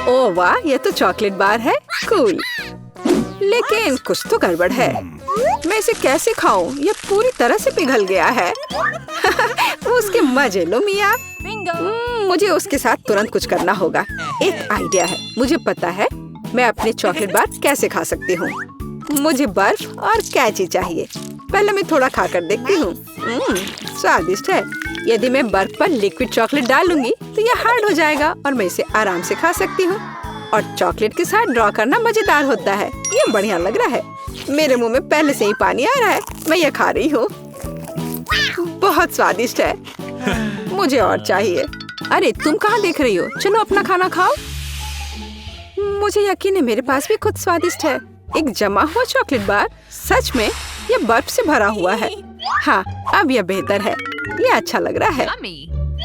ओह वाह, ये तो चॉकलेट बार है। कूल। लेकिन कुछ तो गड़बड़ है। मैं इसे कैसे खाऊं? ये पूरी तरह से पिघल गया है। उसके मजे लो मिया। मुझे उसके साथ तुरंत कुछ करना होगा। एक आइडिया है। मुझे पता है मैं अपने चॉकलेट बार कैसे खा सकती हूँ। मुझे बर्फ और कैची चाहिए। पहले मैं थोड़ा खाकर देखती हूँ। स्वादिष्ट है। यदि मैं बर्फ पर लिक्विड चॉकलेट डालूंगी तो यह हार्ड हो जाएगा और मैं इसे आराम से खा सकती हूँ। और चॉकलेट के साथ ड्रॉ करना मजेदार होता है। ये बढ़िया लग रहा है। मेरे मुंह में पहले से ही पानी आ रहा है। मैं ये खा रही हूँ। बहुत स्वादिष्ट है। मुझे और चाहिए। अरे तुम कहाँ देख रही हो? चलो अपना खाना खाओ। मुझे यकीन है मेरे पास भी कुछ स्वादिष्ट है। एक जमा हुआ चॉकलेट बार। सच में ये बर्फ से भरा हुआ है। हाँ, अब यह बेहतर है। ये अच्छा लग रहा है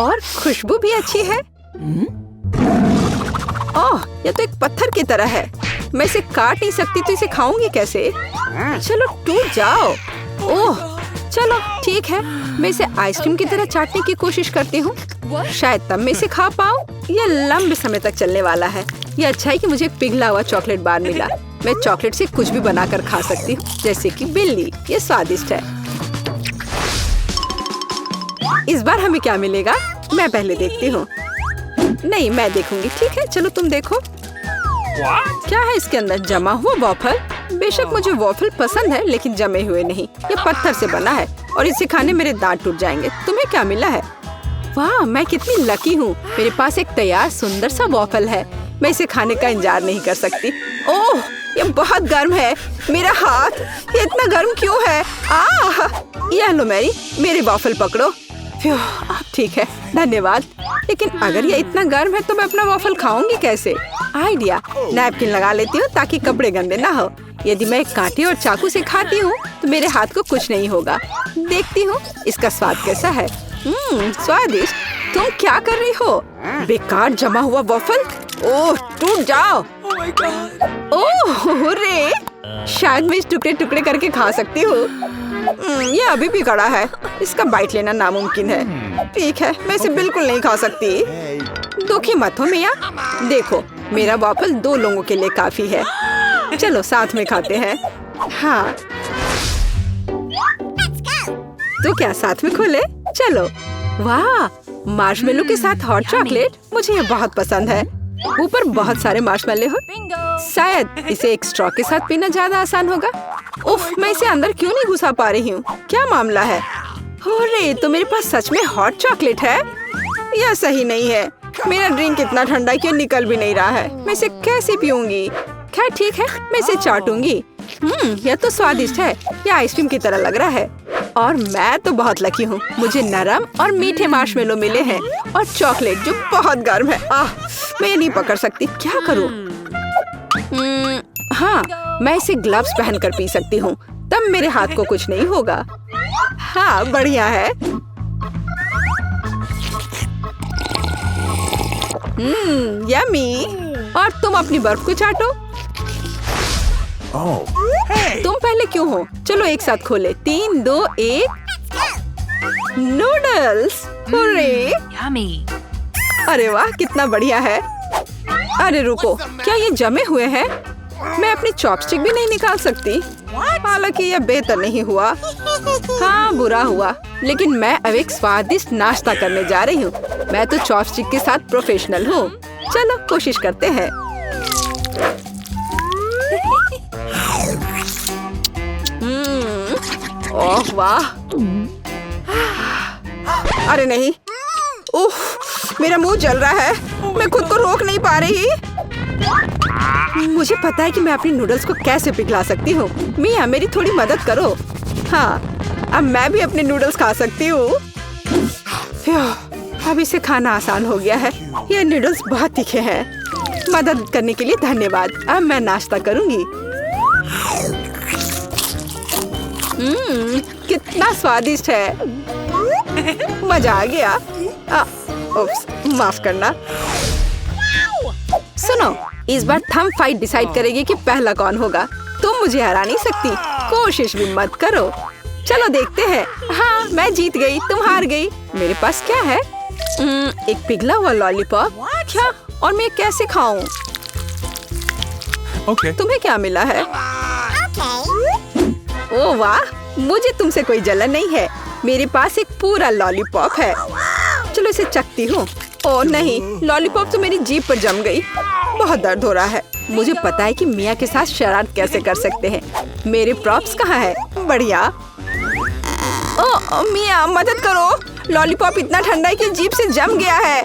और खुशबू भी अच्छी है। ओह, ये तो एक पत्थर की तरह है। मैं इसे काट नहीं सकती तो इसे खाऊंगी कैसे? चलो टूट जाओ। ओह, चलो ठीक है। मैं इसे आइसक्रीम की तरह चाटने की कोशिश करती हूँ। शायद तब मैं इसे खा पाऊँ। यह लंबे समय तक चलने वाला है। यह अच्छा है कि मुझे पिघला हुआ चॉकलेट बार मिला। मैं चॉकलेट से कुछ भी बनाकर खा सकती हूँ, जैसे कि बिल्ली। ये स्वादिष्ट है। इस बार हमें क्या मिलेगा? मैं पहले देखती हूँ। नहीं, मैं देखूंगी। ठीक है, चलो तुम देखो। क्या है इसके अंदर? जमा हुआ वॉफल। बेशक मुझे वॉफल पसंद है, लेकिन जमे हुए नहीं। ये पत्थर से बना है और इसे खाने मेरे दांत टूट जाएंगे। तुम्हें क्या मिला है? वाह, मैं कितनी लकी हूँ। मेरे पास एक तैयार सुंदर सा वॉफल है। मैं इसे खाने का इंतजार नहीं कर सकती। ओह, ये बहुत गर्म है। मेरा हाथ ये इतना गर्म क्यों है? ये लो मेरी वॉफल पकड़ो। अब ठीक है, धन्यवाद। लेकिन अगर ये इतना गर्म है तो मैं अपना वॉफल खाऊंगी कैसे? आइडिया, नैपकिन लगा लेती हूँ ताकि कपड़े गंदे ना हो। यदि मैं कांटे और चाकू से खाती हूँ तो मेरे हाथ को कुछ नहीं होगा। देखती हूँ इसका स्वाद कैसा है। स्वादिष्ट। तुम क्या कर रही हो? बेकार जमा हुआ वॉफल। ओह, टूट जाओ। ओह रे, शायद मैं इस टुकड़े टुकड़े करके खा सकती हूँ। ये अभी भी कड़ा है। इसका बाइट लेना नामुमकिन है। ठीक है, मैं इसे बिल्कुल नहीं खा सकती। दुखी मत हो मिया। देखो, मेरा वॉफल 2 लोगों के लिए काफी है। चलो साथ में खाते हैं। हाँ, तो क्या साथ में खोले? चलो। वाह, मार्शमेलो के साथ हॉट चॉकलेट। मुझे ये बहुत पसंद है। ऊपर बहुत सारे मार्शमेलो हो। शायद इसे एक स्ट्रॉ के साथ पीना ज्यादा आसान होगा। उफ, मैं इसे अंदर क्यों नहीं घुसा पा रही हूँ? क्या मामला है? अरे, तो मेरे पास सच में हॉट चॉकलेट है। यह सही नहीं है। मेरा ड्रिंक इतना ठंडा क्यों निकल भी नहीं रहा है? मैं इसे कैसे पीऊंगी? खैर ठीक है, मैं इसे चाटूंगी। यह तो स्वादिष्ट है। यह आइसक्रीम की तरह लग रहा है। और मैं तो बहुत लकी हूँ। मुझे नरम और मीठे मार्शमेलो मिले हैं और चॉकलेट जो बहुत गर्म है। मैं ये नहीं पकड़ सकती। क्या करूँ? हाँ, मैं इसे ग्लव्स पहनकर पी सकती हूँ। तब मेरे हाथ को कुछ नहीं होगा। हाँ, बढ़िया है। यम्मी। और तुम अपनी बर्फ को चाटो। तुम पहले क्यों हो? चलो एक साथ खोले। 3, 2, 1। नूडल्स। अरे वाह, कितना बढ़िया है। अरे रुको, क्या ये जमे हुए हैं? मैं अपनी चॉपस्टिक भी नहीं निकाल सकती। हालांकि यह बेहतर नहीं हुआ। हाँ, बुरा हुआ। लेकिन मैं अब एक स्वादिष्ट नाश्ता करने जा रही हूँ। मैं तो चॉपस्टिक के साथ प्रोफेशनल हूँ। चलो कोशिश करते हैं। ओह वाह। अरे नहीं। उफ, मेरा मुंह जल रहा है। मैं खुद को रोक नहीं पा रही। मुझे पता है कि मैं अपनी नूडल्स को कैसे पिघला सकती हूँ। मिया, मेरी थोड़ी मदद करो। हाँ, अब मैं भी अपने नूडल्स खा सकती हूँ। अब इसे खाना आसान हो गया है। ये नूडल्स बहुत तीखे हैं। मदद करने के लिए धन्यवाद। अब मैं नाश्ता करूँगी। कितना स्वादिष्ट है। मजा आ गया। उप्स, माफ करना। सुनो, इस बार थंब फाइट डिसाइड करेगी कि पहला कौन होगा। तुम मुझे हरा नहीं सकती। कोशिश भी मत करो। चलो देखते हैं। हाँ, मैं जीत गई, तुम हार गई। मेरे पास क्या है? एक पिघला हुआ लॉलीपॉप। क्या? और मैं कैसे खाऊं? तुम्हें क्या मिला है? ओह वाह, मुझे तुमसे कोई जलन नहीं है। मेरे पास एक पूरा लॉलीपॉप है। चलो इसे चखती हूँ। ओह नहीं, लॉलीपॉप तो मेरी जीभ पर जम गई। बहुत दर्द हो रहा है। मुझे पता है कि मिया के साथ शरारत कैसे कर सकते हैं। मेरे प्रॉप्स कहाँ है? बढ़िया। ओह मिया, मदद करो। लॉलीपॉप इतना ठंडा है कि जीभ से जम गया है।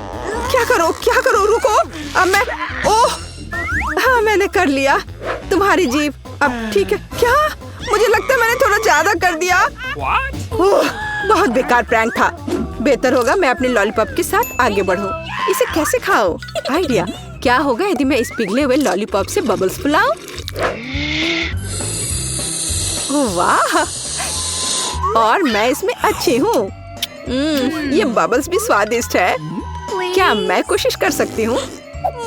क्या करो, रुको। अब मैं हाँ, मैंने कर लिया। तुम्हारी जीभ अब ठीक है क्या? मुझे लगता है मैंने थोड़ा ज्यादा कर दिया। ओह, बहुत बेकार प्रैंक था। बेहतर होगा मैं अपने लॉलीपॉप के साथ आगे बढ़ूं। इसे कैसे खाओ? आइडिया। क्या होगा यदि मैं इस पिघले हुए लॉलीपॉप से बबल्स फुलाऊं? वाह, और मैं इसमें अच्छी हूँ। ये बबल्स भी स्वादिष्ट है। क्या मैं कोशिश कर सकती हूँ?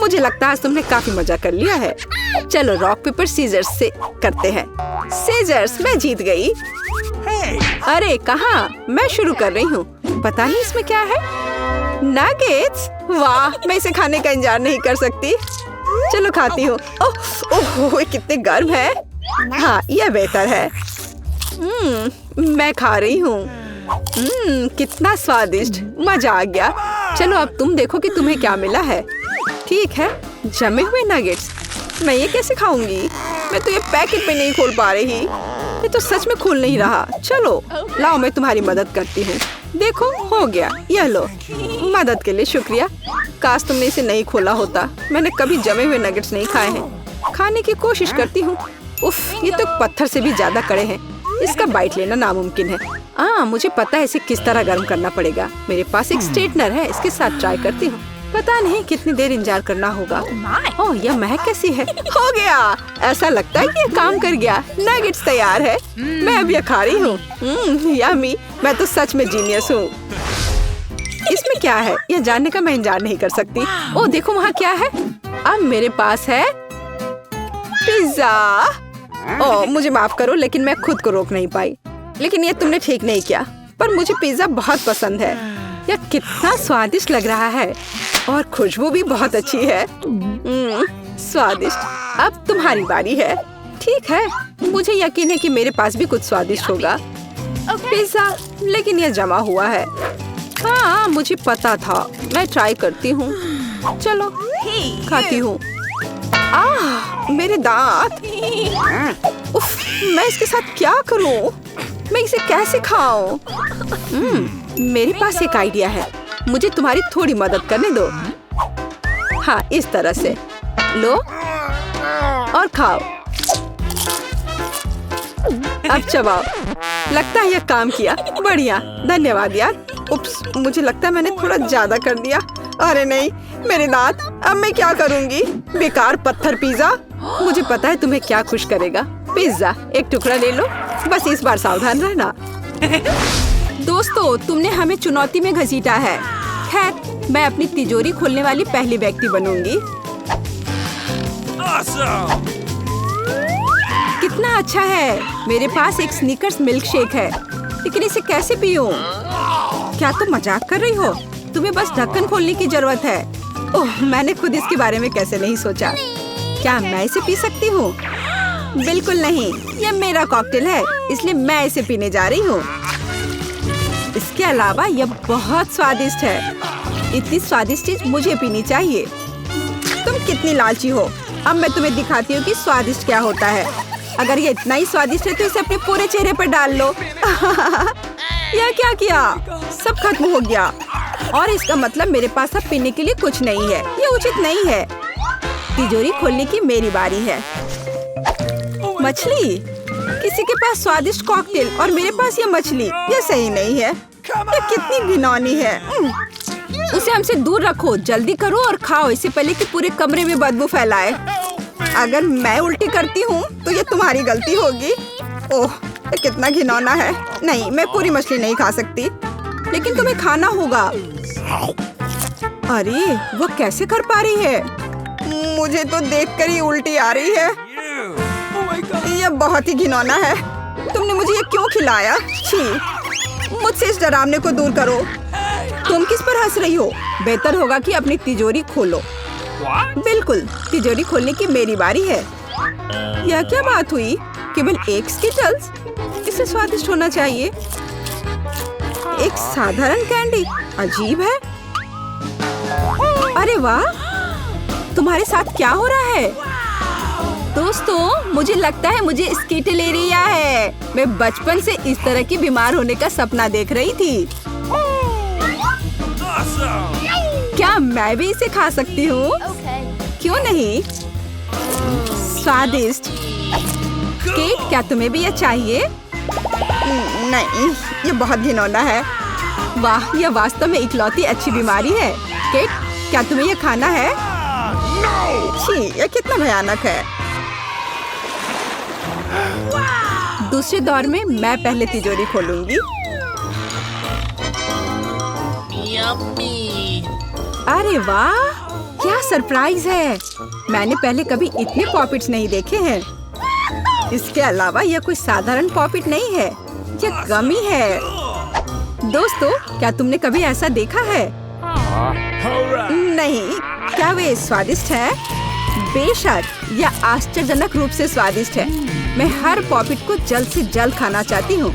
मुझे लगता है आज तुमने काफी मजा कर लिया है। चलो रॉक पेपर सीजर्स से करते हैं। सीजर्स, मैं जीत गई। अरे कहाँ? मैं शुरू कर रही हूँ। पता नहीं इसमें क्या है। नगेट्स, वाह, मैं इसे खाने का इंतजार नहीं कर सकती। चलो खाती हूँ। ओह, कितने गर्म है। हाँ, यह बेहतर है। मैं खा रही हूँ। कितना स्वादिष्ट, मजा आ गया। चलो अब तुम देखो कि तुम्हें क्या मिला है। ठीक है, जमे हुए नगेट्स। मैं ये कैसे खाऊंगी? मैं तो ये पैकेट पे नहीं खोल पा रही। ये तो सच में खुल नहीं रहा। चलो लाओ, मैं तुम्हारी मदद करती हूँ। देखो, हो गया। यह लो। मदद के लिए शुक्रिया। काश तुमने इसे नहीं खोला होता। मैंने कभी जमे हुए नगेट्स नहीं खाए हैं। खाने की कोशिश करती हूँ। उफ, ये तो पत्थर से भी ज्यादा कड़े हैं। इसका बाइट लेना नामुमकिन है। मुझे पता है इसे किस तरह गर्म करना पड़ेगा। मेरे पास एक स्ट्रेटनर है, इसके साथ ट्राई करती हूँ। पता नहीं कितनी देर इंतजार करना होगा। ओह, यह महक कैसी है। हो गया। ऐसा लगता है कि ये काम कर गया। नगेट्स तैयार है। मैं अब यह खा रही हूँ। यम्मी, मैं तो सच में जीनियस हूँ। इसमें क्या है यह जानने का मैं इंतजार नहीं कर सकती। ओह देखो, वहाँ क्या है। अब मेरे पास है पिज्जा। ओह मुझे माफ करो, लेकिन मैं खुद को रोक नहीं पाई। लेकिन ये तुमने ठीक नहीं किया। पर मुझे पिज्जा बहुत पसंद है। यह कितना स्वादिष्ट लग रहा है और खुशबू भी बहुत अच्छी है। स्वादिष्ट। अब तुम्हारी बारी है। ठीक है, मुझे यकीन है कि मेरे पास भी कुछ स्वादिष्ट होगा। पिज्जा, लेकिन यह जमा हुआ है। हाँ, मुझे पता था। मैं ट्राई करती हूँ। चलो खाती हूँ। मेरे दांत। उफ, मैं इसके साथ क्या करूँ? मैं इसे कैसे खाऊं? मेरे पास एक आइडिया है। मुझे तुम्हारी थोड़ी मदद करने दो। हाँ, इस तरह से लो और खाओ। अब चबाओ। लगता है यह काम किया। बढ़िया, धन्यवाद यार। उप्स, मुझे लगता है मैंने थोड़ा ज्यादा कर दिया। अरे नहीं, मेरे दांत। अब मैं क्या करूंगी? बेकार पत्थर पिज्जा। मुझे पता है तुम्हें क्या खुश करेगा। पिज्जा, एक टुकड़ा ले लो। बस इस बार सावधान रहना। दोस्तों, तुमने हमें चुनौती में घसीटा है। खैर, मैं अपनी तिजोरी खोलने वाली पहली व्यक्ति बनूंगी। कितना अच्छा है। मेरे पास एक स्नीकर्स मिल्क शेक है, लेकिन इसे कैसे पीऊं? क्या तुम मजाक कर रही हो? तुम्हें बस ढक्कन खोलने की जरूरत है। ओह, मैंने खुद इसके बारे में कैसे नहीं सोचा। क्या मैं इसे पी सकती हूँ? बिल्कुल नहीं, यह मेरा कॉकटेल है, इसलिए मैं इसे पीने जा रही हूँ। इसके अलावा यह बहुत स्वादिष्ट है। इतनी स्वादिष्ट चीज मुझे पीनी चाहिए। तुम कितनी लालची हो। अब मैं तुम्हें दिखाती हूँ कि स्वादिष्ट क्या होता है। अगर ये इतना ही स्वादिष्ट है तो इसे अपने पूरे चेहरे पर डाल लो। यह क्या किया? सब खत्म हो गया। और इसका मतलब मेरे पास अब पीने के लिए कुछ नहीं है। ये उचित नहीं है। तिजोरी खोलने की मेरी बारी है। मछली। किसी के पास स्वादिष्ट कॉकटेल और मेरे पास ये मछली। ये सही नहीं है। ये कितनी घिनौनी है। उसे हमसे दूर रखो। जल्दी करो और खाओ, इससे पहले कि पूरे कमरे में बदबू फैलाए। अगर मैं उल्टी करती हूँ तो ये तुम्हारी गलती होगी। ओह, ये कितना घिनौना है। नहीं, मैं पूरी मछली नहीं खा सकती, लेकिन तुम्हें खाना होगा। अरे, वो कैसे कर पा रही है? मुझे तो देखकर ही उल्टी आ रही है। यह बहुत ही घिनौना है। तुमने मुझे ये क्यों खिलाया? छी, मुझसे इस डरावने को दूर करो। तुम किस पर हंस रही हो? बेहतर होगा कि अपनी तिजोरी खोलो। बिल्कुल, तिजोरी खोलने की मेरी बारी है। यह क्या बात हुई? केवल एक स्किटल्स? इसे स्वादिष्ट होना चाहिए। एक साधारण कैंडी? अजीब है। अरे वाह, तुम्हारे साथ क्या हो रहा है? दोस्तों, मुझे लगता है मुझे स्किटलेरिया है। मैं बचपन से इस तरह की बीमार होने का सपना देख रही थी। क्या मैं भी इसे खा सकती हूँ? क्यों नहीं? स्वादिष्ट। केट, क्या तुम्हें भी यह चाहिए? नहीं, ये बहुत घिनौना है। वाह, यह वास्तव में इकलौती अच्छी बीमारी है। केट, क्या तुम्हें यह खाना है? छी, यह कितना भयानक है। दूसरे दौर में मैं पहले तिजोरी खोलूंगी। अरे वाह, क्या सरप्राइज है। मैंने पहले कभी इतने पॉपिट्स नहीं देखे हैं। इसके अलावा यह कोई साधारण पॉपिट नहीं है, यह गमी है। दोस्तों, क्या तुमने कभी ऐसा देखा है? नहीं। क्या वे स्वादिष्ट है? बेशक, यह आश्चर्यजनक रूप से स्वादिष्ट है। मैं हर पॉपिट को जल्द से जल्द खाना चाहती हूँ।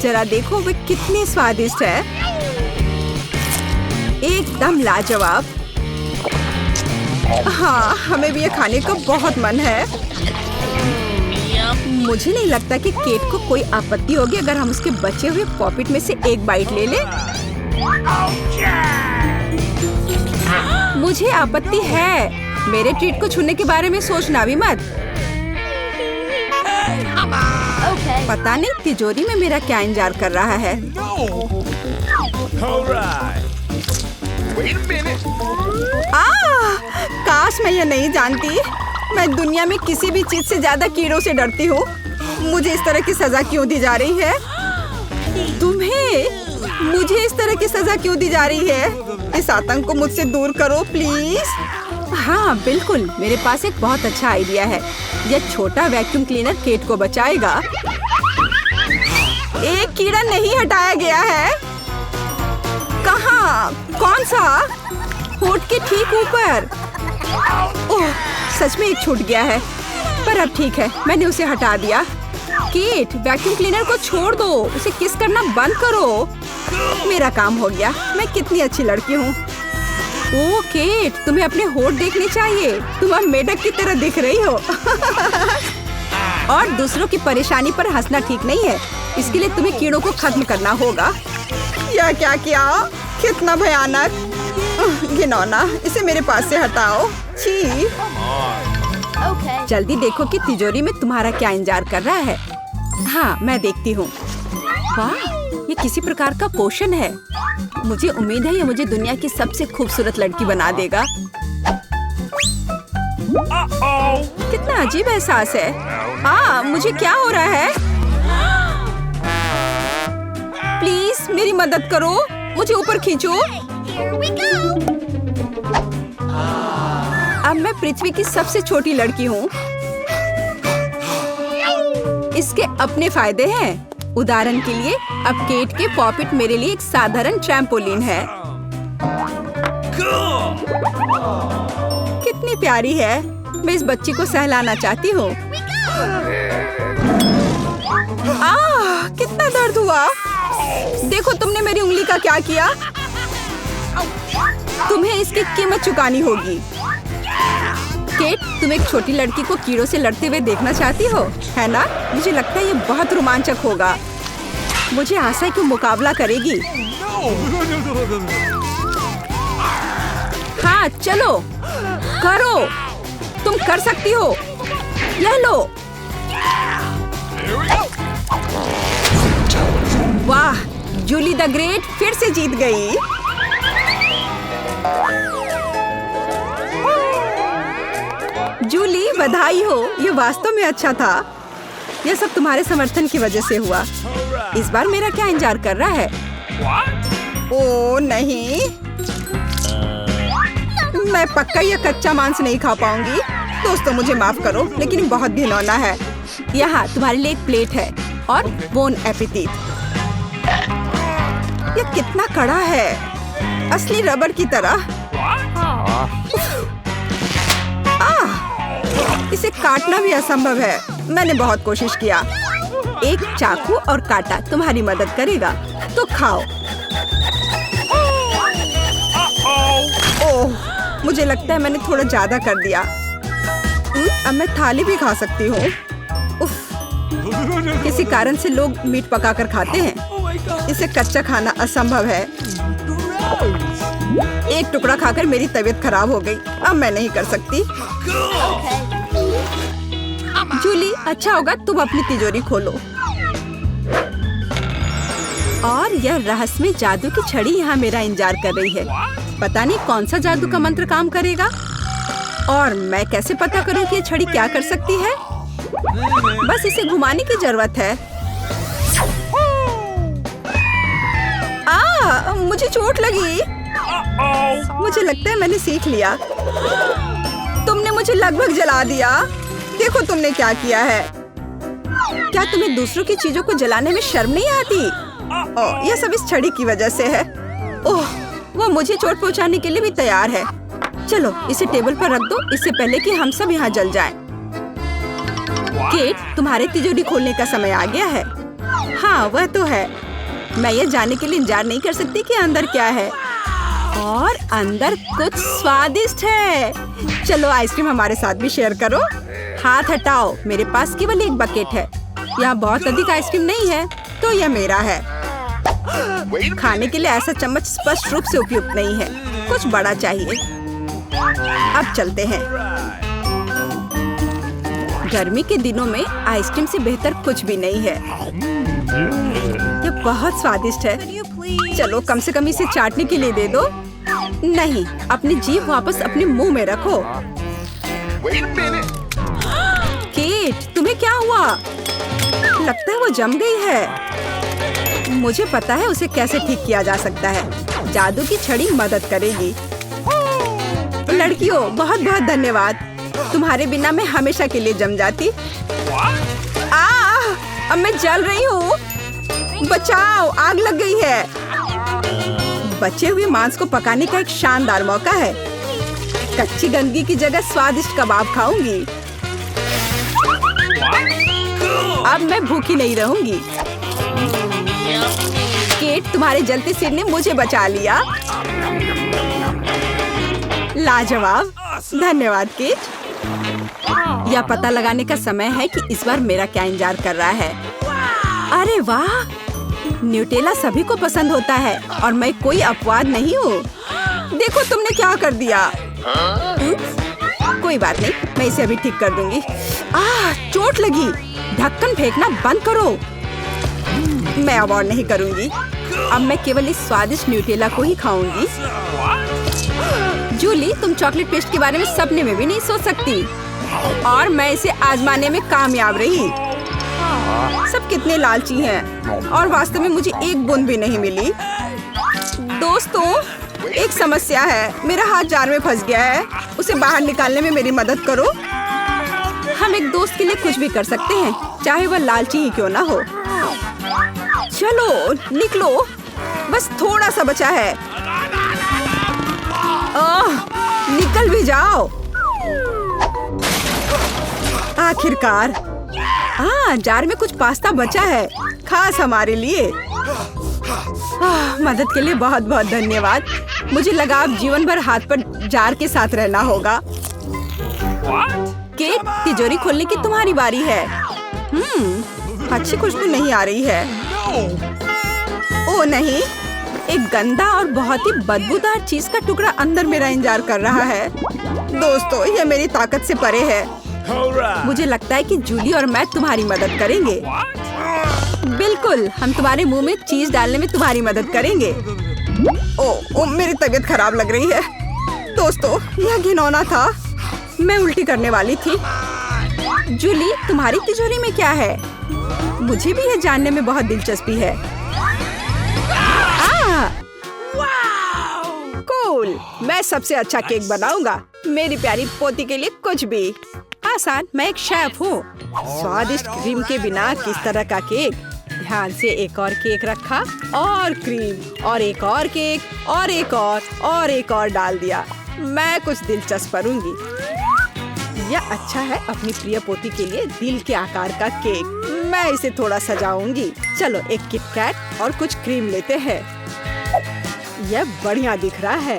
जरा देखो वे कितने स्वादिष्ट है। एकदम लाजवाब। हाँ, हमें भी ये खाने का बहुत मन है। मुझे नहीं लगता कि केट को कोई आपत्ति होगी अगर हम उसके बचे हुए पॉपिट में से एक बाइट ले लें। मुझे आपत्ति है। मेरे ट्रीट को छूने के बारे में सोचना भी मत। पता नहीं तिजोरी में मेरा क्या इंतजार कर रहा है। काश मैं ये नहीं जानती। मैं दुनिया में किसी भी चीज से ज्यादा कीड़ों से डरती हूँ। मुझे इस तरह की सजा क्यों दी जा रही है? तुम्हें मुझे इस तरह की सजा क्यों दी जा रही है? इस आतंक को मुझसे दूर करो प्लीज। हाँ बिल्कुल, मेरे पास एक बहुत अच्छा आइडिया है। यह छोटा वैक्यूम क्लीनर केट को बचाएगा। एक कीड़ा नहीं हटाया गया है। कहाँ? कौन सा? होठ के ठीक ऊपर। ओह, सच में एक छूट गया है, पर अब ठीक है, मैंने उसे हटा दिया। केट, वैक्यूम क्लीनर को छोड़ दो, उसे किस करना बंद करो। मेरा काम हो गया। मैं कितनी अच्छी लड़की हूँ। ओह केट, तुम्हें अपने होठ देखने चाहिए। तुम अब मेढक की तरह दिख रही हो। और दूसरों की परेशानी पर हंसना ठीक नहीं है। इसके लिए तुम्हें कीड़ों को खत्म करना होगा। यह क्या किया? कितना भयानक, घिनौना। इसे मेरे पास से हटाओ। छी। जल्दी देखो कि तिजोरी में तुम्हारा क्या इंतजार कर रहा है। हाँ, मैं देखती हूँ। वाह, ये किसी प्रकार का पोषण है। मुझे उम्मीद है ये मुझे दुनिया की सबसे खूबसूरत लड़की बना देगा। कितना अजीब एहसास है। मुझे क्या हो रहा है? प्लीज मेरी मदद करो, मुझे ऊपर खींचो। अब मैं पृथ्वी की सबसे छोटी लड़की हूँ। इसके अपने फायदे हैं। उदाहरण के लिए, अब केट के पॉपिट मेरे लिए एक साधारण ट्रैम्पोलिन है। कितनी प्यारी है। मैं इस बच्ची को सहलाना चाहती हूँ। कितना दर्द हुआ। देखो तुमने मेरी उंगली का क्या किया। तुम्हें इसकी कीमत चुकानी होगी। केट, तुम एक छोटी लड़की को कीड़ों से लड़ते हुए देखना चाहती हो, है ना? मुझे लगता है ये बहुत रोमांचक होगा। मुझे आशा है कि मुकाबला करेगी। हाँ चलो, करो, तुम कर सकती हो। यह लो। वाह, जूली द ग्रेट फिर से जीत गई। जूली, बधाई हो। ये वास्तव में अच्छा था। यह सब तुम्हारे समर्थन की वजह से हुआ। इस बार मेरा क्या इंतजार कर रहा है? ओह नहीं, मैं पक्का यह कच्चा मांस नहीं खा पाऊंगी। दोस्तों मुझे माफ करो, लेकिन ये बहुत घिनौना है। यहाँ तुम्हारे लिए एक प्लेट है और बोन एपेटिट। यह कितना कड़ा है, असली रबर की तरह। इसे काटना भी असंभव है। मैंने बहुत कोशिश किया। एक चाकू और कांटा तुम्हारी मदद करेगा, तो खाओ। ओह, मुझे लगता है मैंने थोड़ा ज्यादा कर दिया। अब मैं थाली भी खा सकती हूँ। किसी कारण से लोग मीट पकाकर खाते हैं। इसे कच्चा खाना असंभव है। एक टुकड़ा खाकर मेरी तबीयत खराब हो गई। अब मैं नहीं कर सकती। जूली, अच्छा होगा तुम अपनी तिजोरी खोलो। और यह रहस्यमय जादू की छड़ी यहाँ मेरा इंतजार कर रही है। पता नहीं कौन सा जादू का मंत्र काम करेगा। और मैं कैसे पता करूँ कि ये छड़ी क्या कर सकती है? बस इसे घुमाने की जरूरत है। मुझे चोट लगी। मुझे लगता है मैंने सीख लिया। तुमने मुझे लगभग जला दिया। देखो तुमने क्या किया है। क्या तुम्हें दूसरों की चीजों को जलाने में शर्म नहीं आती? यह सब इस छड़ी की वजह से है। ओह, वो मुझे चोट पहुंचाने के लिए भी तैयार है। चलो इसे टेबल पर रख दो, इससे पहले कि हम सब यहाँ जल जाएं। केट, तुम्हारे तिजोरी खोलने का समय आ गया है। हाँ, वह तो है। मैं ये जानने के लिए इंतजार नहीं कर सकती कि अंदर क्या है। और अंदर कुछ स्वादिष्ट है। चलो आइसक्रीम हमारे साथ भी शेयर करो। हाथ हटाओ, मेरे पास केवल एक बकेट है। यहाँ बहुत अधिक आइसक्रीम नहीं है, तो यह मेरा है। खाने के लिए ऐसा चम्मच स्पष्ट रूप से उपयुक्त नहीं है। कुछ बड़ा चाहिए। अब चलते हैं। गर्मी के दिनों में आइसक्रीम से बेहतर कुछ भी नहीं है। यह बहुत स्वादिष्ट है। चलो कम से कम इसे चाटने के लिए दे दो। नहीं, अपनी जीभ वापस अपने मुंह में रखो। केट, तुम्हें क्या हुआ? लगता है वो जम गई है। मुझे पता है उसे कैसे ठीक किया जा सकता है। जादू की छड़ी मदद करेगी। लड़कियों, बहुत बहुत धन्यवाद। तुम्हारे बिना मैं हमेशा के लिए जम जाती। अब मैं जल रही हूँ। बचाओ, आग लग गई है। बचे हुए मांस को पकाने का एक शानदार मौका है। कच्ची गंदगी की जगह स्वादिष्ट कबाब खाऊंगी। अब मैं भूखी नहीं रहूंगी। केट, तुम्हारे जलते सिर ने मुझे बचा लिया। लाजवाब, धन्यवाद केट। यह पता लगाने का समय है कि इस बार मेरा क्या इंतजार कर रहा है। अरे वाह, न्यूटेला सभी को पसंद होता है और मैं कोई अपवाद नहीं हूँ। देखो तुमने क्या कर दिया। कोई बात नहीं, मैं इसे अभी ठीक कर दूंगी। चोट लगी। ढक्कन फेंकना बंद करो। मैं अब और नहीं करूंगी। अब मैं केवल इस स्वादिष्ट न्यूटेला को ही खाऊंगी। जूली, तुम चॉकलेट पेस्ट के बारे में सपने में भी नहीं सोच सकती। और मैं इसे आजमाने में कामयाब रही। सब कितने लालची हैं और वास्तव में मुझे एक बूंद भी नहीं मिली। दोस्तों, एक समस्या है। मेरा हाथ जार में फंस गया है। उसे बाहर निकालने में मेरी मदद करो। हम एक दोस्त के लिए कुछ भी कर सकते हैं, चाहे वह लालची ही क्यों ना हो। चलो निकलो, बस थोड़ा सा बचा है। निकल भी जाओ। आखिरकार। जार में कुछ पास्ता बचा है, खास हमारे लिए। मदद के लिए बहुत बहुत धन्यवाद। मुझे लगा अब जीवन भर हाथ पर जार के साथ रहना होगा। केट, तिजोरी खोलने की तुम्हारी बारी है। अच्छी खुशबू नहीं आ रही है। ओ नहीं, एक गंदा और बहुत ही बदबूदार चीज का टुकड़ा अंदर मेरा इंतजार कर रहा है। दोस्तों, यह मेरी ताकत से परे है। मुझे लगता है कि जूली और मैं तुम्हारी मदद करेंगे। बिल्कुल, हम तुम्हारे मुंह में चीज डालने में तुम्हारी मदद करेंगे। ओ, मेरी तबीयत खराब लग रही है। दोस्तों, यह घिनौना था। मैं उल्टी करने वाली थी। जूली, तुम्हारी तिजोरी में क्या है? मुझे भी यह जानने में बहुत दिलचस्पी है। कूल, मैं सबसे अच्छा केक बनाऊंगा। मेरी प्यारी पोती के लिए कुछ भी आसान। मैं एक शेफ हूँ। स्वादिष्ट क्रीम के बिना किस तरह का केक। ध्यान से एक और केक रखा और क्रीम और एक और केक और एक और एक और डाल दिया। मैं कुछ दिलचस्प करूंगी। यह अच्छा है अपनी प्रिय पोती के लिए दिल के आकार का केक। मैं इसे थोड़ा सजाऊंगी। चलो एक किटकैट और कुछ क्रीम लेते हैं। यह बढ़िया दिख रहा है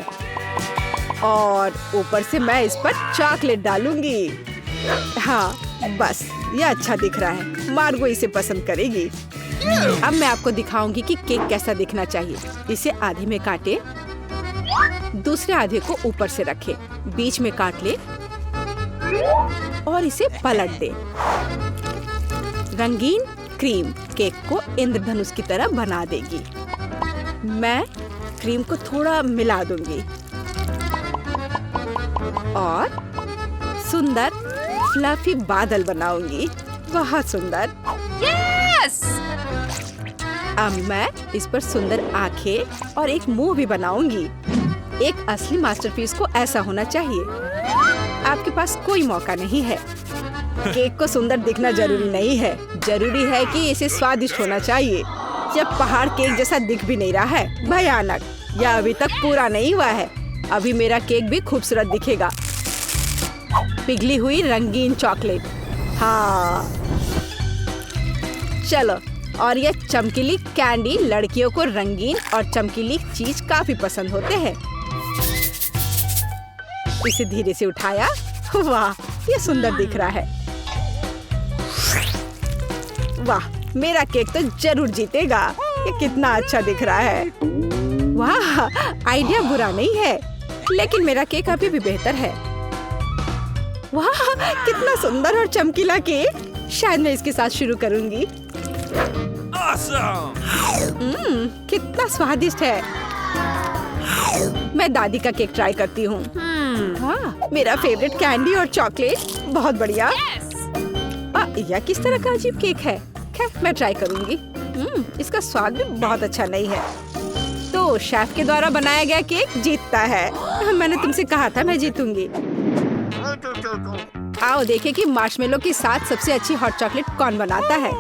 और ऊपर से मैं इस पर चॉकलेट डालूंगी। हाँ बस, यह अच्छा दिख रहा है। मार्गो इसे पसंद करेगी। अब मैं आपको दिखाऊंगी कि केक कैसा दिखना चाहिए। इसे आधे में काटे, दूसरे आधे को ऊपर से रखे, बीच में काट ले और इसे पलट दे। रंगीन क्रीम केक को इंद्रधनुष की तरह बना देगी। मैं क्रीम को थोड़ा मिला दूंगी और सुंदर फ्लफी बादल बनाऊंगी। बहुत सुंदर। Yes! अब मैं इस पर सुंदर आंखें और एक मुंह भी बनाऊंगी। एक असली मास्टरपीस को ऐसा होना चाहिए। आपके पास कोई मौका नहीं है। केक को सुंदर दिखना जरूरी नहीं है, जरूरी है कि इसे स्वादिष्ट होना चाहिए। जब पहाड़ केक जैसा दिख भी नहीं रहा है, भयानक। यह अभी तक पूरा नहीं हुआ है। अभी मेरा केक भी खूबसूरत दिखेगा। पिघली हुई रंगीन चॉकलेट। हाँ चलो, और यह चमकीली कैंडी। लड़कियों को रंगीन और चमकीली चीज काफी पसंद होते हैं। इसे धीरे से उठाया। वाह, ये सुंदर दिख रहा है। वाह, मेरा केक तो जरूर जीतेगा। ये कितना अच्छा दिख रहा है। वाह, आइडिया बुरा नहीं है, लेकिन मेरा केक अभी भी बेहतर है। वाह, कितना सुंदर और चमकीला केक। शायद मैं इसके साथ शुरू करूंगी। Awesome! कितना स्वादिष्ट है। मैं दादी का केक ट्राई करती हूँ। हाँ, मेरा फेवरेट कैंडी और चॉकलेट। बहुत बढ़िया। यह किस तरह का अजीब केक है। खैर, मैं ट्राई करूंगी। इसका स्वाद भी बहुत अच्छा नहीं है। तो शेफ के द्वारा बनाया गया केक जीतता है। मैंने तुमसे कहा था मैं जीतूंगी। आओ देखें कि मार्शमेलो के साथ सबसे अच्छी हॉट चॉकलेट कौन बनाता है।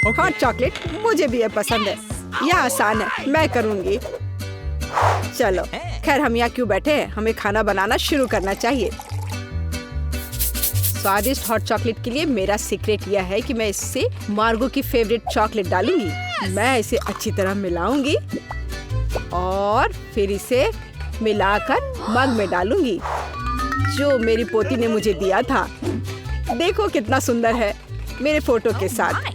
हॉट चॉकलेट मुझे भी ये पसंद है। यह आसान है, मैं करूंगी। चलो, खैर हम यहाँ क्यों बैठे हैं, हमें खाना बनाना शुरू करना चाहिए। स्वादिष्ट हॉट चॉकलेट के लिए मेरा सीक्रेट यह है कि मैं इससे मार्गो की फेवरेट चॉकलेट डालूंगी। मैं इसे अच्छी तरह मिलाऊंगी और फिर इसे मिलाकर मग में डालूंगी जो मेरी पोती ने मुझे दिया था। देखो कितना सुंदर है, मेरे फोटो के साथ।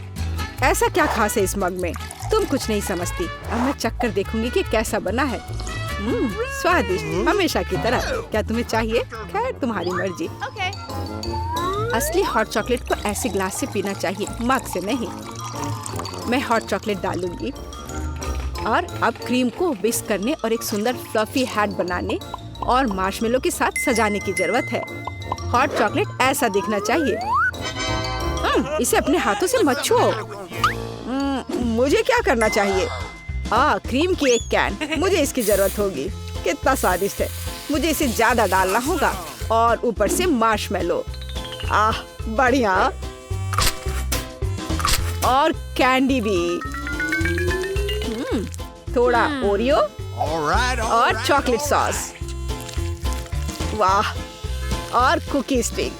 ऐसा क्या खास है इस मग में, तुम कुछ नहीं समझती। अब मैं चक्कर देखूंगी कि कैसा बना है। स्वादिष्ट, हमेशा की तरह। क्या तुम्हें चाहिए? खैर, तुम्हारी मर्जी। Okay. असली हॉट चॉकलेट को ऐसे ग्लास से पीना चाहिए, मग से नहीं। मैं हॉट चॉकलेट डालूंगी और अब क्रीम को विस्क करने और एक सुंदर फ्लफी हैट बनाने और मार्शमेलो के साथ सजाने की जरूरत है। हॉट चॉकलेट ऐसा दिखना चाहिए। इसे अपने हाथों से मत छुओ। मुझे क्या करना चाहिए? क्रीम की एक कैन, मुझे इसकी जरूरत होगी। कितना स्वादिष्ट है। मुझे इसे ज्यादा डालना होगा और ऊपर से मार्शमेलो। बढ़िया। और कैंडी भी। थोड़ा ओरियो और चॉकलेट सॉस। वाह, और कुकी स्टिक।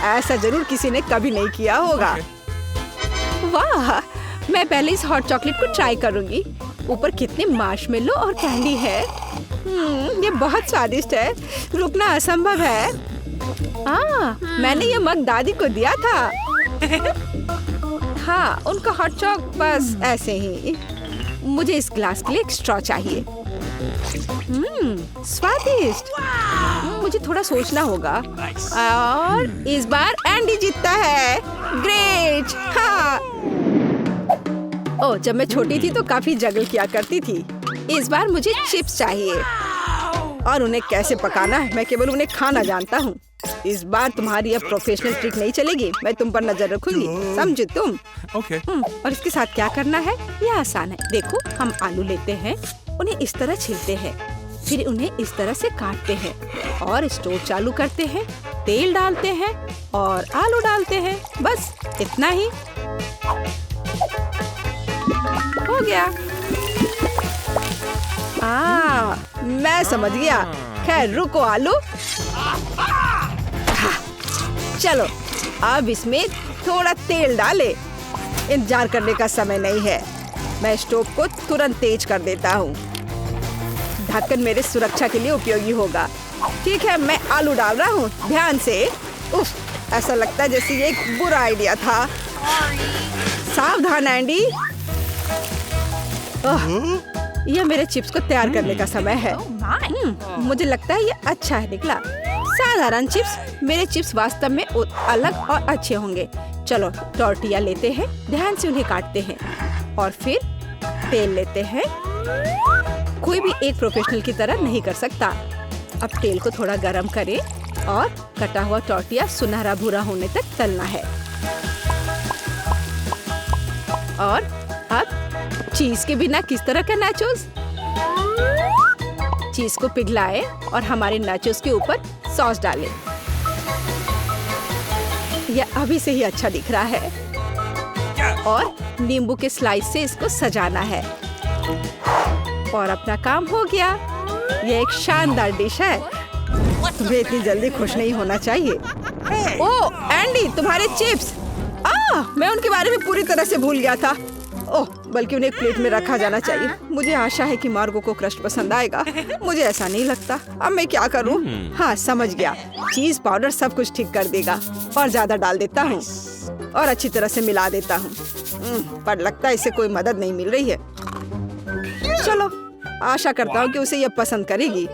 ऐसा जरूर किसी ने कभी नहीं किया होगा। वाह, मैं पहले इस हॉट चॉकलेट को ट्राई करूंगी। ऊपर कितने मार्शमेलो और कैंडी है। ये बहुत स्वादिष्ट है, रुकना असंभव है। मैंने ये मग दादी को दिया था। हाँ, उनका हॉट चॉक बस ऐसे ही। मुझे इस ग्लास के लिए एक स्ट्रॉ चाहिए। स्वादिष्ट। मुझे थोड़ा सोचना होगा। और इस बार एंडी जीतता है। ग्रेट। हाँ। जब मैं छोटी थी तो काफी जगल किया करती थी। इस बार मुझे चिप्स चाहिए और उन्हें कैसे पकाना है मैं केवल उन्हें खाना जानता हूँ। इस बार तुम्हारी अब प्रोफेशनल ट्रिक नहीं चलेगी। मैं तुम पर नजर रखूंगी, समझे तुम? Okay. और इसके साथ क्या करना है? यह आसान है। देखो, हम आलू लेते हैं, उन्हें इस तरह छीलते हैं, फिर उन्हें इस तरह से काटते हैं और स्टोव चालू करते हैं, तेल डालते हैं और आलू डालते हैं। बस इतना ही। हो गया। मैं समझ गया। खैर रुको आलू। चलो अब इसमें थोड़ा तेल डाले। इंतजार करने का समय नहीं है, मैं स्टोव को तुरंत तेज कर देता हूँ। ढक्कन मेरे सुरक्षा के लिए उपयोगी होगा। ठीक है, मैं आलू डाल रहा हूँ, ध्यान से। उफ, ऐसा लगता है जैसे ये एक बुरा आइडिया था। सावधान एंडी। यह मेरे चिप्स को तैयार करने का समय है। मुझे लगता है ये अच्छा है निकला। साधारण चिप्स, मेरे चिप्स वास्तव में अलग और अच्छे होंगे। चलो टॉर्टिया लेते हैं, ध्यान से उन्हें काटते हैं और फिर तेल लेते हैं। कोई भी एक प्रोफेशनल की तरह नहीं कर सकता। अब तेल को थोड़ा गरम करें और कटा हुआ टॉर्टिया सुनहरा भूरा होने तक तलना है। और अब चीज के बिना किस तरह का नाचोस? चीज को पिघलाएं और हमारे नाचोस के ऊपर सॉस डालें। यह अभी से ही अच्छा दिख रहा है। और नींबू के स्लाइस से इसको सजाना है। और अपना काम हो गया। यह एक शानदार डिश है। तुम्हें इतनी जल्दी खुश नहीं होना चाहिए। ओह एंडी, तुम्हारे चिप्स! मैं उनके बारे में पूरी तरह से भूल गया था। ओह, बल्कि उन्हें एक प्लेट में रखा जाना चाहिए। मुझे आशा है कि मार्गो को क्रस्ट पसंद आएगा। मुझे ऐसा नहीं लगता। अब मैं क्या करूं? हाँ, समझ गया। चीज पाउडर सब कुछ ठीक कर देगा। और ज्यादा डाल देता हूँ और अच्छी तरह से मिला देता हूँ। पर लगता है इसे कोई मदद नहीं मिल रही है। चलो, आशा करता हूँ कि उसे यह पसंद करेगी।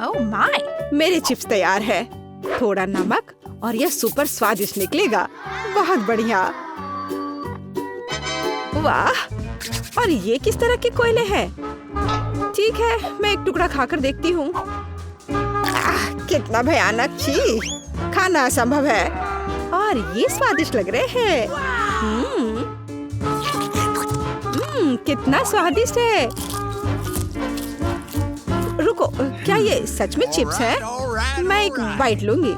Oh my! मेरे चिप्स तैयार है। थोड़ा नमक और यह सुपर स्वादिष्ट निकलेगा। बहुत बढ़िया। वाह! और ये किस तरह के कोयले हैं? ठीक है, मैं एक टुकड़ा खाकर देखती हूँ। कितना भयानक! छी, खाना असंभव है। और ये स्वादिष्ट लग रहे हैं। कितना स्वादिष्ट है। रुको, क्या ये सच में चिप्स है? मैं एक बाइट लूंगी।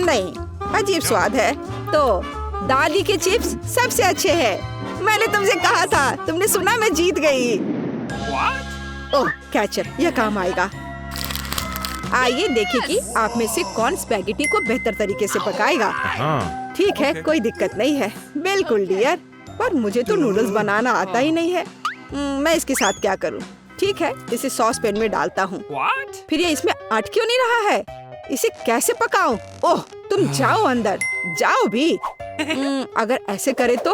नहीं, अजीब स्वाद है। तो दादी के चिप्स सबसे अच्छे हैं। मैंने तुमसे कहा था। तुमने सुना, मैं जीत गई। ओह केचप, यह काम आएगा। आइए देखें कि आप में से कौन स्पैगेटी को बेहतर तरीके से पकाएगा। ठीक है, कोई दिक्कत नहीं है। बिल्कुल डियर, पर मुझे तो नूडल्स बनाना आता ही नहीं है। मैं इसके साथ क्या करूं? ठीक है, इसे सॉस पैन में डालता हूँ। फिर ये इसमें अट क्यों नहीं रहा है? इसे कैसे पकाऊं? ओह, तुम जाओ अंदर, जाओ भी। अगर ऐसे करे तो।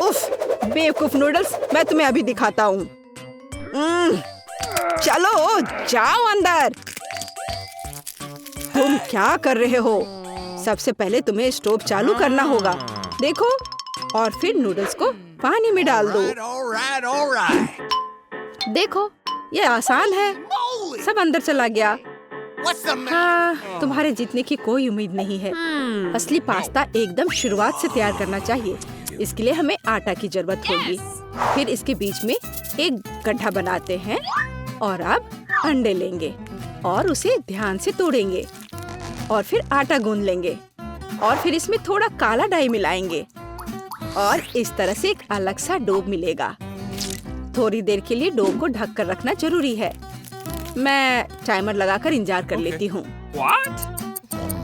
उफ, बेवकूफ नूडल्स, मैं तुम्हें अभी दिखाता हूँ। चलो जाओ अंदर। तुम क्या कर रहे हो? सबसे पहले तुम्हें स्टोव चालू करना होगा। देखो, और फिर नूडल्स को पानी में डाल दो। देखो, ये आसान है। सब अंदर चला गया। हाँ, तुम्हारे जीतने की कोई उम्मीद नहीं है। असली पास्ता एकदम शुरुआत से तैयार करना चाहिए। इसके लिए हमें आटा की जरूरत होगी। फिर इसके बीच में एक गड्ढा बनाते हैं और अब अंडे लेंगे और उसे ध्यान से तोड़ेंगे और फिर आटा गूंद लेंगे और फिर इसमें थोड़ा काला डाई मिलाएंगे और इस तरह से एक अलग सा डो मिलेगा। थोड़ी देर के लिए डो को ढक कर रखना जरूरी है। मैं टाइमर लगाकर इंतजार कर लेती हूँ।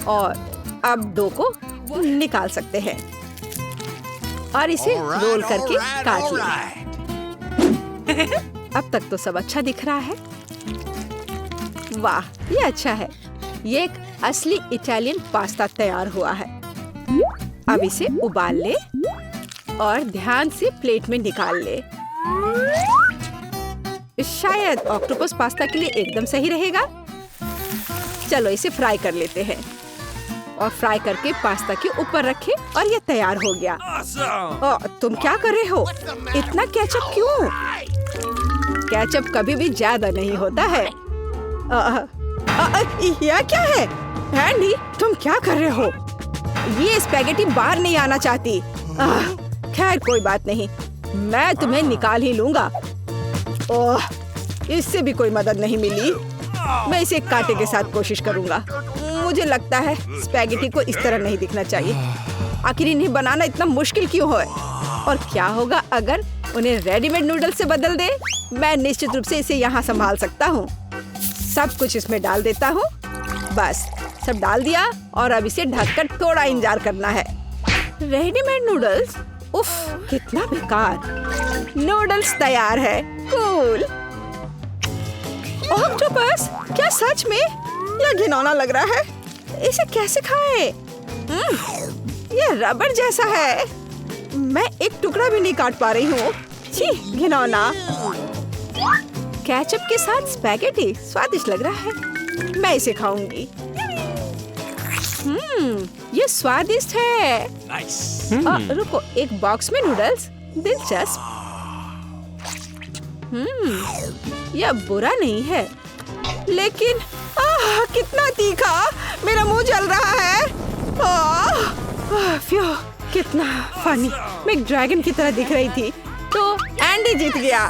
और अब डो को निकाल सकते हैं और इसे रोल करके काट लें। अब तक तो सब अच्छा दिख रहा है। वाह, ये अच्छा है। ये एक असली इटालियन पास्ता तैयार हुआ है। अब इसे उबाल ले और ध्यान से प्लेट में निकाल ले। शायद ऑक्टोपस पास्ता के लिए एकदम सही रहेगा। चलो इसे फ्राई कर लेते हैं और फ्राई करके पास्ता के ऊपर रखें और ये तैयार हो गया। तुम क्या कर रहे हो? इतना केचप क्यों? केचप कभी भी ज्यादा नहीं होता है। यह क्या है? एंडी, तुम क्या कर रहे हो? ये स्पैगेटी बाहर नहीं आना चाहती। खैर कोई बात नहीं, मैं तुम्हें निकाल ही लूंगा। ओह, इससे भी कोई मदद नहीं मिली। मैं इसे कांटे के साथ कोशिश करूंगा। मुझे लगता है स्पैगेटी को इस तरह नहीं दिखना चाहिए। आखिर इन्हें बनाना इतना मुश्किल क्यों है? और क्या होगा अगर उन्हें रेडीमेड नूडल्स से बदल दे? मैं निश्चित रूप से इसे यहाँ संभाल सकता हूँ। सब कुछ इसमें डाल देता हूँ। बस सब डाल दिया और अब इसे ढककर थोड़ा इंतजार करना है। रेडीमेड नूडल्स, उफ कितना बेकार। नूडल्स तैयार है, कूल। ऑक्टोपस, क्या सच में? यह घिनौना लग रहा है, इसे कैसे खाएं? यह रबर जैसा है, मैं एक टुकड़ा भी नहीं काट पा रही हूँ। छी, घिनौना। केचप के साथ स्पैगेटी स्वादिष्ट लग रहा है, मैं इसे खाऊंगी। ये स्वादिष्ट है। रुको, एक बॉक्स में नूडल्स, दिलचस्प। यह बुरा नहीं है, लेकिन कितना तीखा, मेरा मुंह जल रहा है। फ्यू, कितना फनी। मैं एक ड्रैगन की तरह दिख रही थी, तो एंडी जीत गया।